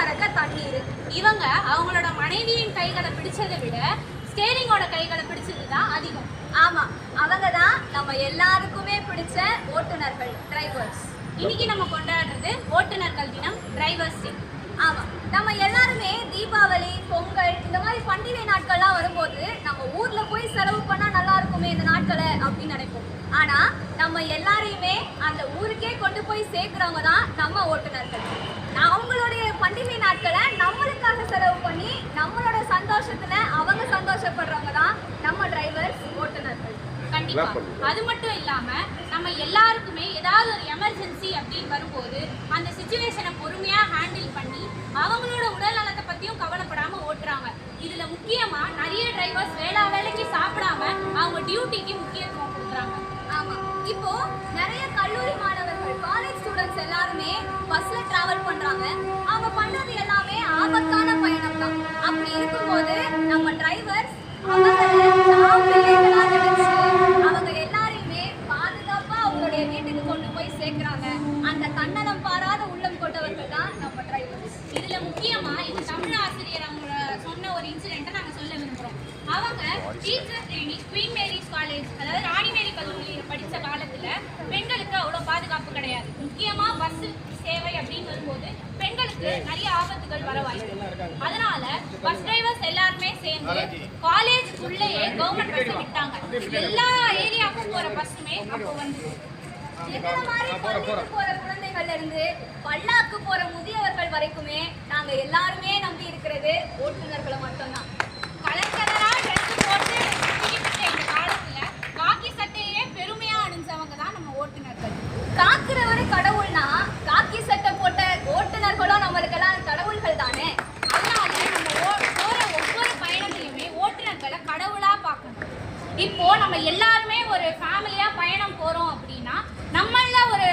தண்ணீர். இவங்க அவங்களோட மனைவியின் கைகளை பிடிச்சதை விட ஸ்டேரிங்கோட கைகளை பிடிச்சதுதான் அதிகம். ஆமா, அவங்க தான் நம்ம எல்லாருக்குமே பிடிச்ச ஓட்டுநர்கள், டிரைவர்ஸ். இன்னைக்கு நம்ம கொண்டாடுறது ஓட்டுநர்கள் தினம், டிரைவர்ஸ் டே. ஆமா, நம்ம எல்லாருமே தீபாவளி, பொங்கல் இந்த மாதிரி பண்டிகை நாட்கள்லாம் வரும்போது நம்ம ஊர்ல போய் செலவு பண்ணா நல்லா இருக்குமே இந்த நாட்களை அப்படின்னு நினைப்போம். ஆனா நம்ம எல்லாரையுமே அந்த ஊருக்கே கொண்டு போய் சேர்க்கிறவங்க தான் நம்ம ஓட்டுநர்கள். அவங்களுடைய பண்டிகை நாட்களை நம்மளுக்காக செலவு பண்ணி நம்மளோட சந்தோஷத்துல அவங்க சந்தோஷப்படுறவங்க தான் நம்ம டிரைவர்ஸ், ஓட்டுநர்கள். கண்டிப்பா. அது மட்டும் இல்லாம நம்ம எல்லாருக்குமே ஏதாவது ஒரு எமர்ஜென்சி அப்படின்னு வரும்போது அந்த சிச்சுவேஷனை பொறுமையா ஹேண்டில் பண்ணி அவங்களோட உடல் நலத்தை பத்தியும் கவலைப்படாம ஓட்டுறாங்க. இதுல முக்கியமா நிறைய டிரைவர்ஸ் வேலைக்கு சாப்பிடாம அவங்க டியூட்டிக்கு முக்கியத்துவம் கொடுக்குறாங்க. ஆமா, இப்போ நிறைய கல்லூரி மாணவர்கள், காலேஜ் ஸ்டூடெண்ட்ஸ் எல்லாருமே பஸ்ல டிராவல் பண்றாங்க. அவங்க பண்றது எல்லாமே ஆபத்தான பயணம் தான். அப்படி இருக்கும்போது நம்ம டிரைவர்ஸ் அவங்க எல்லாரையுமே பாதுகாப்பா அவங்களுடைய வீட்டுக்கு கொண்டு போய் சேர்க்கிறாங்க. அந்த தன்னலம் பாராத உள்ளம் கொண்டவர்கள் தான் நம்ம டிரைவர்ஸ். இதுல முக்கியமா இந்த தமிழ் ஆசிரியர் அவங்க சொன்ன ஒரு இன்சிடென்ட்டை நாங்க சொல்ல விரும்புறோம். அவங்க teacher training queen Mary's college, அதாவது ராணி மேரி கல்லூரியில் படித்த காலத்துல பெண்களுக்கு அவ்வளோ பாதுகாப்பு கிடையாது. முக்கியமா பஸ் சேவை அப்படின்னு வரும்போது பெண்களுக்கு நிறைய ஆபத்துகள் வர வாய்ப்பு. அதனால பஸ் டிரைவர்ஸ் எல்லாருமே சேர்ந்து காலேஜுக்குள்ளேயே கவர்மெண்ட் பஸ் விட்டாங்க. எல்லா ஏரியாவுக்கும் போற பஸ்ஸுமே அப்போ வந்து போற குழந்தைகள்ல இருந்து பல்லாக்கு போற முதியவர்கள் வரைக்குமே நாங்க எல்லாருமே நம்பி இருக்கிறது ஓட்டுநர்களை மட்டும்தான். கலர் கலரா ட்ரெஸ் போட்டு இந்த காலத்துல காக்கி சட்டையே பெருமையா அணிஞ்சவங்க தான் நம்ம ஓட்டுநர்கள். காக்கிறவரு கடவுள்னா காக்கி சட்டை போட்ட ஓட்டுநர்களும் நம்மளுக்கெல்லாம் கடவுள்கள் தானே. அதனால நம்ம போற ஒவ்வொரு பயணத்திலுமே ஓட்டுநர்களை கடவுளா பார்க்கணும். இப்போ நம்ம எல்லாருமே ஒரு ஃபேமிலியா பயணம் போறோம் அப்படின்னா நம்மள ஒரு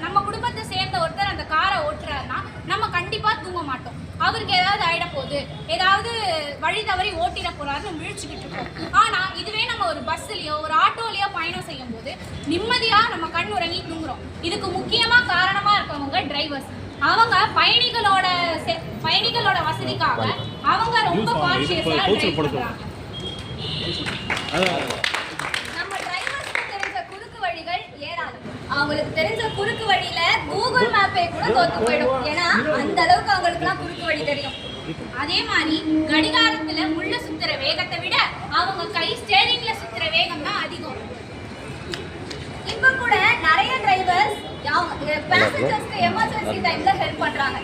நம்ம குடும்பத்தை சேர்ந்த ஒருத்தர் அந்த காரை ஓட்டுறாருன்னா நம்ம கண்டிப்பா தூங்க மாட்டோம். அவருக்கு ஏதாவது ஆயிட போகுது, ஏதாவது வழி தவறி ஓட்டிட போறாருன்னு விழிச்சுக்கிட்டு இருக்கோம். ஆனா இதுவே நம்ம ஒரு பஸ்லயோ ஒரு ஆட்டோலயோ பயணம் செய்யும் போது நிம்மதியா நம்ம கண் உறங்கி தூங்குறோம். இதுக்கு முக்கியமா காரணமா இருக்கவங்க டிரைவர்ஸ். அவங்க பயணிகளோட வசதிக்காக அவங்க ரொம்ப கான்ஷியஸா டிரைவ் பண்றாங்க. நம்ம டிரைவர்ஸ்க்கு தெரிஞ்ச குறுக்கு வழிகள் ஏராளம். அவங்களுக்கு தெரிஞ்ச குறுக்கு வழியில கூகுள் மேப்பை கூட தோத்து போயிடும். ஏன்னா அந்த அளவுக்கு அவங்களுக்குலாம் குறுக்கு வழி தெரியும். அதே மாதிரி கடிகாரத்துல முள்ள சுத்துற வேகத்தை விட அவங்க கை ஸ்டேரிங்ல சுத்துற வேகம் தான் அதிகம். இப்ப கூட நிறைய டிரைவர்ஸ் பேசஞ்சர்ஸ்க்கு எமர்ஜென்சி டைம்ல ஹெல்ப் பண்றாங்க.